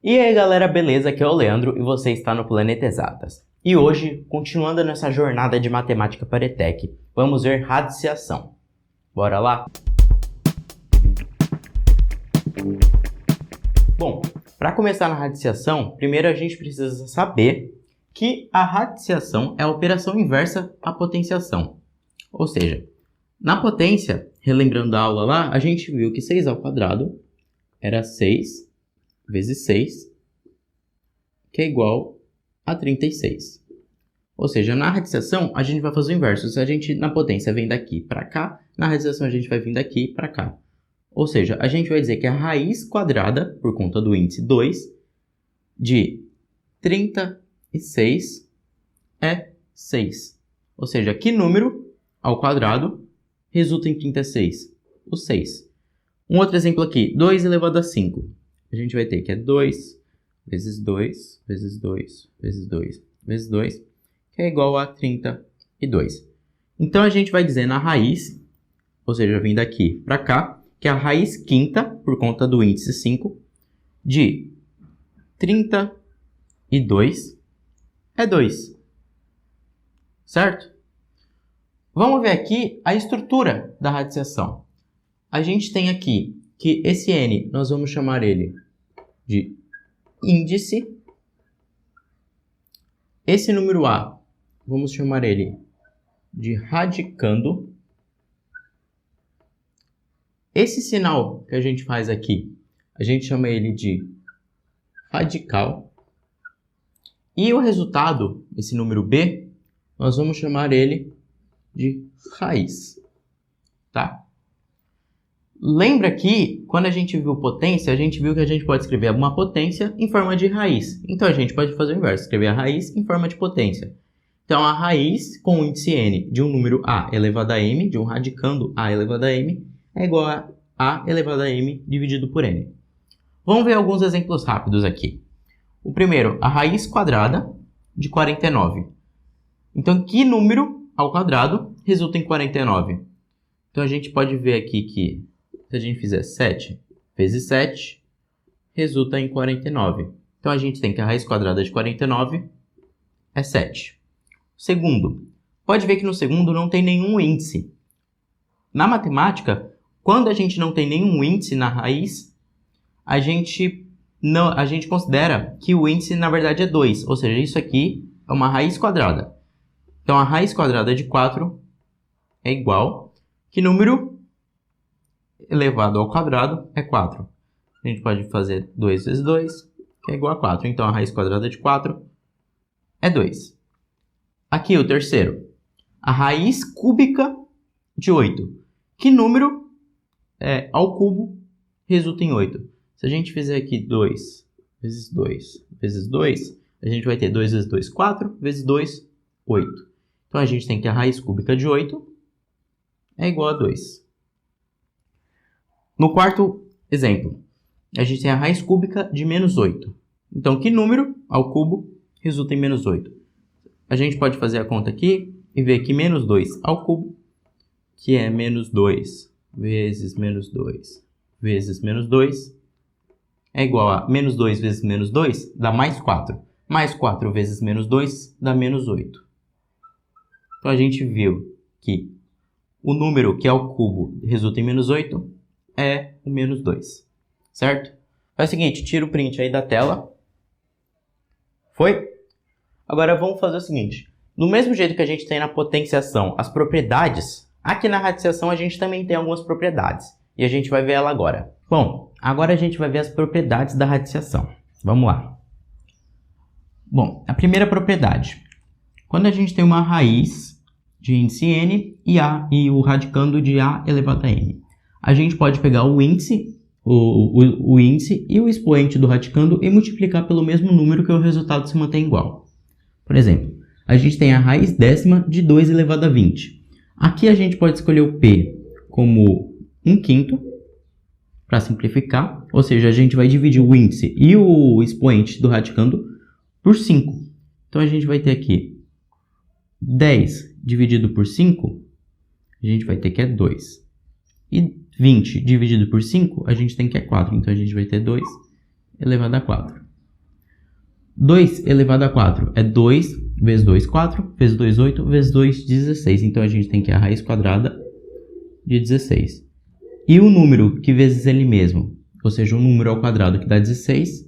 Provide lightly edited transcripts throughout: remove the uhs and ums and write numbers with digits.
E aí galera, beleza? Aqui é o Leandro e você está no Planeta Exatas. E hoje, continuando nessa jornada de matemática para ETEC, vamos ver radiciação. Bora lá? Bom, para começar na radiciação, primeiro a gente precisa saber que a radiciação é a operação inversa à potenciação. Ou seja, na potência, relembrando a aula lá, a gente viu que 6 ao quadrado era 6 vezes 6, que é igual a 36. Ou seja, na radiciação, a gente vai fazer o inverso. Se a gente, na potência, vem daqui para cá, na radiciação a gente vai vir daqui para cá. Ou seja, a gente vai dizer que a raiz quadrada, por conta do índice 2, de 36 é 6. Ou seja, que número ao quadrado resulta em 36? O 6. Um outro exemplo aqui, 2 elevado a 5. A gente vai ter que é 2 vezes 2, vezes 2, vezes 2, vezes 2, que é igual a 32. Então, a gente vai dizer na raiz, ou seja, vindo daqui para cá, que a raiz quinta, por conta do índice 5, de 32 é 2. Certo? Vamos ver aqui a estrutura da radiciação. A gente tem aqui que esse n, nós vamos chamar ele de índice. Esse número a, vamos chamar ele de radicando. Esse sinal que a gente faz aqui, a gente chama ele de radical. E o resultado, esse número b, nós vamos chamar ele de raiz. Tá? Lembra que, quando a gente viu potência, a gente viu que a gente pode escrever uma potência em forma de raiz. Então, a gente pode fazer o inverso, escrever a raiz em forma de potência. Então, a raiz com o índice n de um número a elevado a m, de um radicando a elevado a m, é igual a elevado a m dividido por n. Vamos ver alguns exemplos rápidos aqui. O primeiro, a raiz quadrada de 49. Então, que número ao quadrado resulta em 49? Então, a gente pode ver aqui que, se a gente fizer 7 vezes 7, resulta em 49. Então, a gente tem que a raiz quadrada de 49 é 7. Segundo, pode ver que no segundo não tem nenhum índice. Na matemática, quando a gente não tem nenhum índice na raiz, a gente considera que o índice, na verdade, é 2. Ou seja, isso aqui é uma raiz quadrada. Então, a raiz quadrada de 4 é igual, que número elevado ao quadrado é 4. A gente pode fazer 2 vezes 2, que é igual a 4. Então, a raiz quadrada de 4 é 2. Aqui, o terceiro. A raiz cúbica de 8. Que número ao cubo resulta em 8? Se a gente fizer aqui 2 vezes 2 vezes 2, a gente vai ter 2 vezes 2, 4, vezes 2, 8. Então, a gente tem que a raiz cúbica de 8 é igual a 2. No quarto exemplo, a gente tem a raiz cúbica de menos 8. Então, que número ao cubo resulta em menos 8? A gente pode fazer a conta aqui e ver que menos 2 ao cubo, que é menos 2 vezes menos 2 vezes menos 2, é igual a menos 2 vezes menos 2 dá mais 4. Mais 4 vezes menos 2 dá menos 8. Então, a gente viu que o número que é ao cubo resulta em menos 8 é o menos 2, certo? Faz o seguinte, tira o print aí da tela. Foi? Agora vamos fazer o seguinte. Do mesmo jeito que a gente tem na potenciação as propriedades, aqui na radiciação a gente também tem algumas propriedades. E a gente vai ver ela agora. Bom, agora a gente vai ver as propriedades da radiciação. Vamos lá. Bom, a primeira propriedade. Quando a gente tem uma raiz de índice n e o radicando de a elevado a n, a gente pode pegar o índice, o índice e o expoente do radicando e multiplicar pelo mesmo número que o resultado se mantém igual. Por exemplo, a gente tem a raiz décima de 2 elevado a 20. Aqui a gente pode escolher o p como 1/5, para simplificar. Ou seja, a gente vai dividir o índice e o expoente do radicando por 5. Então, a gente vai ter aqui 10 dividido por 5, a gente vai ter que é 2. E 20 dividido por 5, a gente tem que é 4. Então, a gente vai ter 2 elevado a 4. 2 elevado a 4 é 2 vezes 2, 4, vezes 2, 8, vezes 2, 16. Então, a gente tem que a raiz quadrada de 16. E o número que vezes ele mesmo, ou seja, o número ao quadrado que dá 16,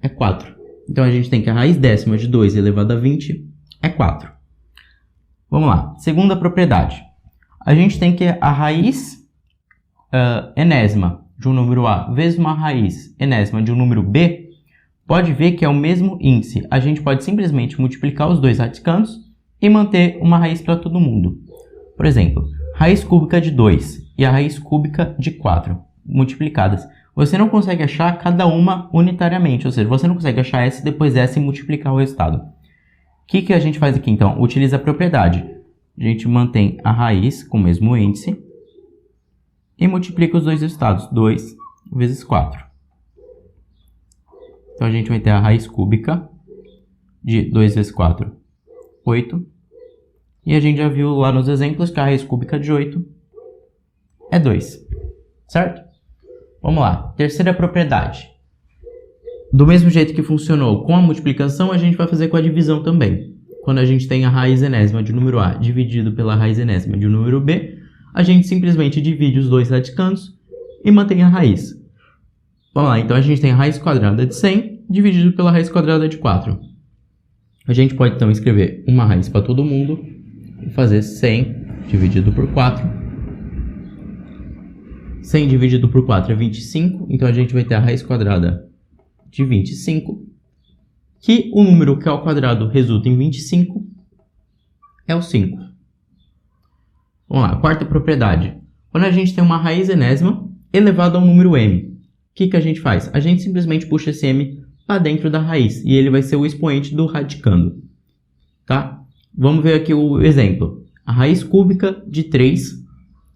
é 4. Então, a gente tem que a raiz décima de 2 elevado a 20 é 4. Vamos lá. Segunda propriedade. A gente tem que a raiz enésima de um número A vezes uma raiz enésima de um número B, pode ver que é o mesmo índice. A gente pode simplesmente multiplicar os dois radicandos e manter uma raiz para todo mundo. Por exemplo, raiz cúbica de 2 e a raiz cúbica de 4 multiplicadas. Você não consegue achar cada uma unitariamente, ou seja, você não consegue achar essa e depois essa e multiplicar o resultado. O que a gente faz aqui então? Utiliza a propriedade. A gente mantém a raiz com o mesmo índice e multiplica os dois resultados. 2 vezes 4. Então, a gente vai ter a raiz cúbica de 2 vezes 4, 8. E a gente já viu lá nos exemplos que a raiz cúbica de 8 é 2. Certo? Vamos lá. Terceira propriedade. Do mesmo jeito que funcionou com a multiplicação, a gente vai fazer com a divisão também. Quando a gente tem a raiz enésima de um número A dividido pela raiz enésima de um número B, a gente simplesmente divide os dois radicandos e mantém a raiz. Vamos lá, então a gente tem a raiz quadrada de 100 dividido pela raiz quadrada de 4. A gente pode então escrever uma raiz para todo mundo e fazer 100 dividido por 4. 100 dividido por 4 é 25, então a gente vai ter a raiz quadrada de 25, que o número que ao quadrado resulta em 25 é o 5. Vamos lá, quarta propriedade. Quando a gente tem uma raiz enésima elevada a um número m, o que a gente faz? A gente simplesmente puxa esse m para dentro da raiz e ele vai ser o expoente do radicando. Tá? Vamos ver aqui o exemplo. A raiz cúbica de 3,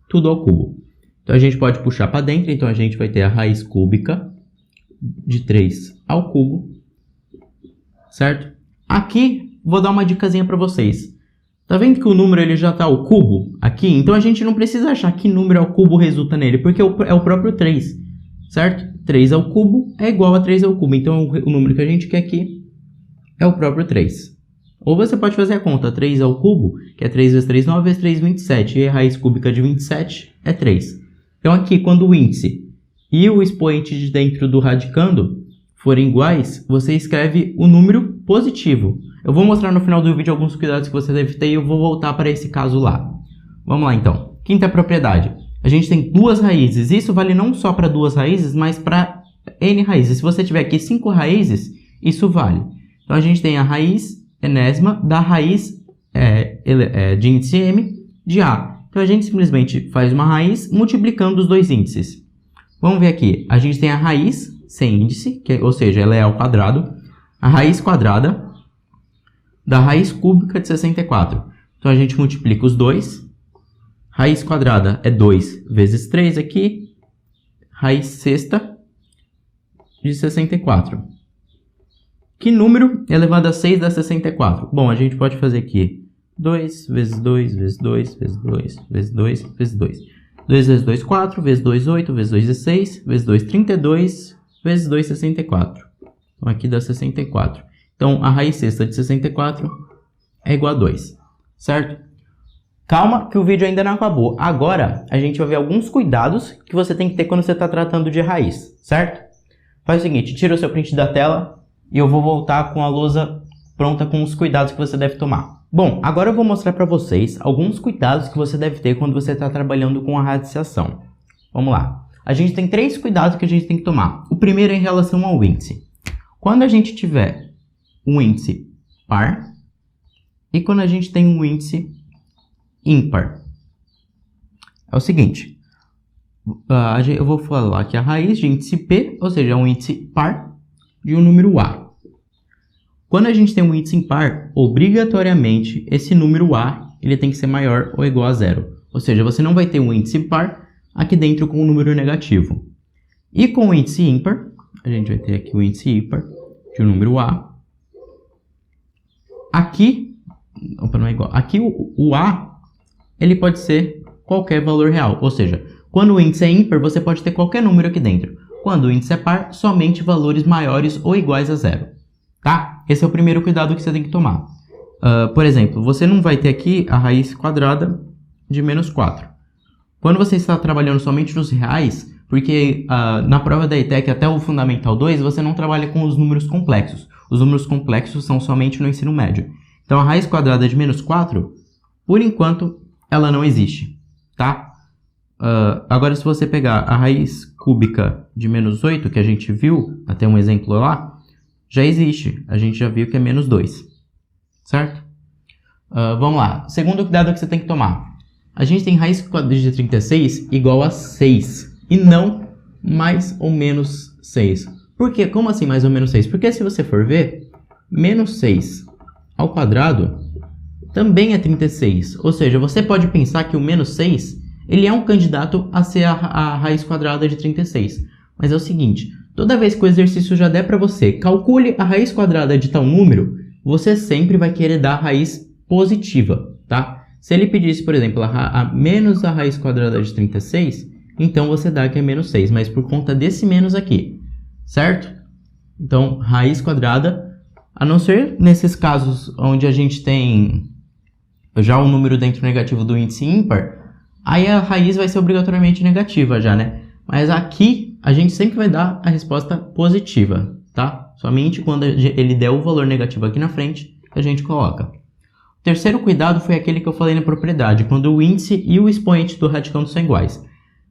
tudo ao cubo. Então, a gente pode puxar para dentro, então a gente vai ter a raiz cúbica de 3 ao cubo, certo? Aqui, vou dar uma dicasinha para vocês. Tá vendo que o número ele já está ao cubo aqui? Então, a gente não precisa achar que número ao cubo resulta nele, porque é o próprio 3, certo? 3 ao cubo é igual a 3 ao cubo, então o número que a gente quer aqui é o próprio 3. Ou você pode fazer a conta 3 ao cubo, que é 3 vezes 3, 9 vezes 3, 27, e a raiz cúbica de 27 é 3. Então, aqui, quando o índice e o expoente de dentro do radicando forem iguais, você escreve o número positivo. Eu vou mostrar no final do vídeo alguns cuidados que você deve ter e eu vou voltar para esse caso lá. Vamos lá, então. Quinta propriedade. A gente tem duas raízes. Isso vale não só para duas raízes, mas para n raízes. Se você tiver aqui 5 raízes, isso vale. Então, a gente tem a raiz enésima da raiz de índice m de a. Então, a gente simplesmente faz uma raiz multiplicando os dois índices. Vamos ver aqui. A gente tem a raiz sem índice, ou seja, ela é ao quadrado. A raiz quadrada da raiz cúbica de 64. Então, a gente multiplica os dois. Raiz quadrada é 2 vezes 3 aqui. Raiz sexta de 64. Que número elevado a 6 dá 64? Bom, a gente pode fazer aqui 2 vezes 2 vezes 2 vezes 2 vezes 2 vezes 2. 2 vezes 2, 4. Vezes 2, 8. Vezes 2, 16. Vezes 2, 32. Vezes 2, 64. Então, aqui dá 64. Então, a raiz sexta de 64 é igual a 2. Certo? Calma que o vídeo ainda não acabou. Agora, a gente vai ver alguns cuidados que você tem que ter quando você está tratando de raiz. Certo? Faz o seguinte, tira o seu print da tela e eu vou voltar com a lousa pronta com os cuidados que você deve tomar. Bom, agora eu vou mostrar para vocês alguns cuidados que você deve ter quando você está trabalhando com a radiciação. Vamos lá. A gente tem 3 cuidados que a gente tem que tomar. O primeiro é em relação ao índice. Quando a gente tiver um índice par e quando a gente tem um índice ímpar. É o seguinte, eu vou falar que a raiz de índice P, ou seja, é um índice par de um número A. Quando a gente tem um índice impar, obrigatoriamente esse número A ele tem que ser maior ou igual a 0. Ou seja, você não vai ter um índice par aqui dentro com um número negativo. E com o índice ímpar, a gente vai ter aqui o índice ímpar de um número A. Aqui, não é igual. Aqui o A ele pode ser qualquer valor real. Ou seja, quando o índice é ímpar, você pode ter qualquer número aqui dentro. Quando o índice é par, somente valores maiores ou iguais a 0. tá? Esse é o primeiro cuidado que você tem que tomar. Por exemplo, você não vai ter aqui a raiz quadrada de menos 4. Quando você está trabalhando somente nos reais, porque na prova da ETEC até o Fundamental 2, você não trabalha com os números complexos. Os números complexos são somente no ensino médio. Então, a raiz quadrada de menos 4, por enquanto, ela não existe, tá? Agora, se você pegar a raiz cúbica de menos 8, que a gente viu, até um exemplo lá, já existe. A gente já viu que é menos 2, certo? Vamos lá. Segundo cuidado que você tem que tomar. A gente tem raiz quadrada de 36 igual a 6, e não mais ou menos 6. Por quê? Como assim mais ou menos 6? Porque se você for ver, menos 6 ao quadrado também é 36. Ou seja, você pode pensar que o menos 6, ele é um candidato a ser a raiz quadrada de 36. Mas é o seguinte, toda vez que o exercício já der para você, calcule a raiz quadrada de tal número, você sempre vai querer dar a raiz positiva, tá? Se ele pedisse, por exemplo, menos a raiz quadrada de 36, então você dá que é menos 6, mas por conta desse menos aqui, certo? Então, raiz quadrada, a não ser nesses casos onde a gente tem já o número dentro negativo do índice ímpar, aí a raiz vai ser obrigatoriamente negativa já, né? Mas aqui, a gente sempre vai dar a resposta positiva, tá? Somente quando ele der o valor negativo aqui na frente, que a gente coloca. O terceiro cuidado foi aquele que eu falei na propriedade, quando o índice e o expoente do radicando são iguais.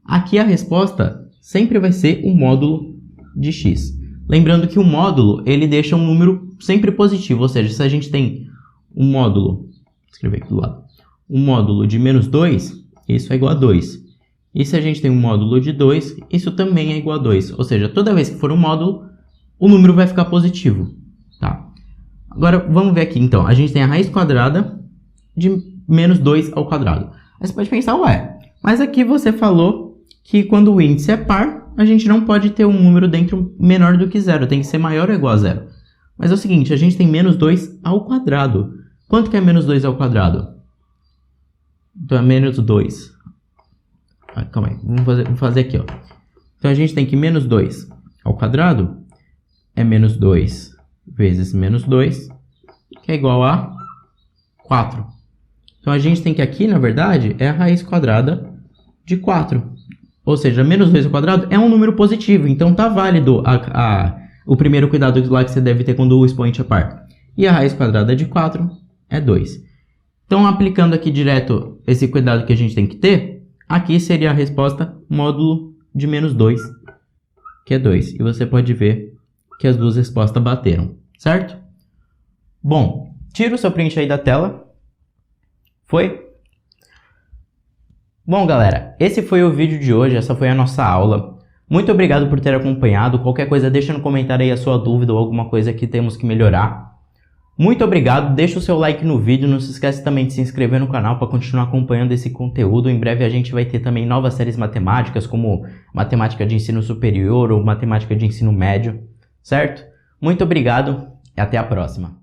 Aqui a resposta sempre vai ser o módulo de x. Lembrando que o módulo, ele deixa um número sempre positivo, ou seja, se a gente tem um módulo, vou escrever aqui do lado, um módulo de menos 2, isso é igual a 2. E se a gente tem um módulo de 2, isso também é igual a 2. Ou seja, toda vez que for um módulo, o número vai ficar positivo, tá? Agora, vamos ver aqui, então. A gente tem a raiz quadrada de menos 2 ao quadrado. Aí você pode pensar, ué, mas aqui você falou que quando o índice é par, a gente não pode ter um número dentro menor do que 0. Tem que ser maior ou igual a 0. Mas é o seguinte, a gente tem menos 2 ao quadrado. Quanto que é menos 2 ao quadrado? Então, é menos 2. Calma aí, vamos fazer aqui, ó. Então, a gente tem que menos 2 ao quadrado é menos 2 vezes menos 2, que é igual a 4. Então, a gente tem que aqui, na verdade, é a raiz quadrada de 4. Ou seja, menos 2 ao quadrado é um número positivo. Então, tá válido o primeiro cuidado lá que você deve ter quando o expoente é par. E a raiz quadrada de 4 é 2. Então, aplicando aqui direto esse cuidado que a gente tem que ter, aqui seria a resposta módulo de menos 2, que é 2. E você pode ver que as duas respostas bateram, certo? Bom, tira o seu print aí da tela. Foi? Bom, galera, esse foi o vídeo de hoje, essa foi a nossa aula. Muito obrigado por ter acompanhado. Qualquer coisa, deixa no comentário aí a sua dúvida ou alguma coisa que temos que melhorar. Muito obrigado, deixa o seu like no vídeo, não se esquece também de se inscrever no canal para continuar acompanhando esse conteúdo. Em breve a gente vai ter também novas séries matemáticas, como matemática de ensino superior ou matemática de ensino médio, certo? Muito obrigado e até a próxima.